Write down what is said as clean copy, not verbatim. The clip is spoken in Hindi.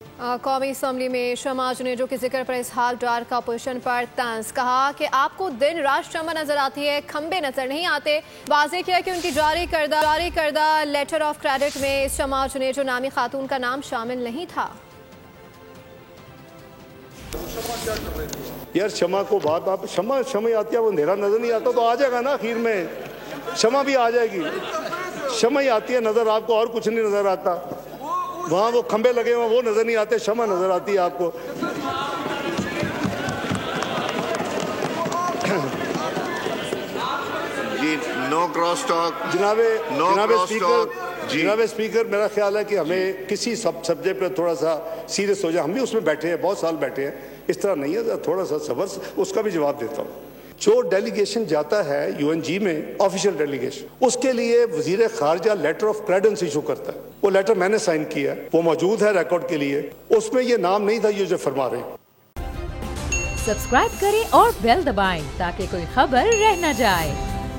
कौमी असम्बली में शमा जुनेजो के जिक्र पर इसहाक डार का अपोजिशन पर तंज, कहा कि आपको दिन रात शमा नजर आती है, खंबे नजर नहीं आते। वाज़ेह किया कि उनकी जारी करदा लेटर ऑफ क्रेडिट में शमा जुनेजो नामी खातून का नाम शामिल नहीं था। यार शमा को बात आप शमा आती है, वो अंधेरा नजर नहीं आता तो आ जाएगा ना, आखिर में शमा भी आ जाएगी। शमा ही आती है नजर आपको, और कुछ नहीं नजर आता। वहाँ वो खंबे लगे हुए वो नजर नहीं आते, शमा नजर आती है आपको। जी नो क्रॉस टॉक। जनाब स्पीकर, मेरा ख्याल है कि हमें किसी सब्जेक्ट पे थोड़ा सा सीरियस हो जाए। हम भी उसमें बैठे हैं, बहुत साल बैठे हैं, इस तरह नहीं है। थोड़ा सा सबर, उसका भी जवाब देता हूँ। जो डेलीगेशन जाता है यूएनजी में, ऑफिशियल डेलीगेशन, उसके लिए वजीर खारजा लेटर ऑफ क्रेडेंस इशू करता है। वो लेटर मैंने साइन किया है, वो मौजूद है रिकॉर्ड के लिए। उसमें ये नाम नहीं था ये जो फरमा रहे। सब्सक्राइब करें और बेल दबाएं ताकि कोई खबर रह न जाए।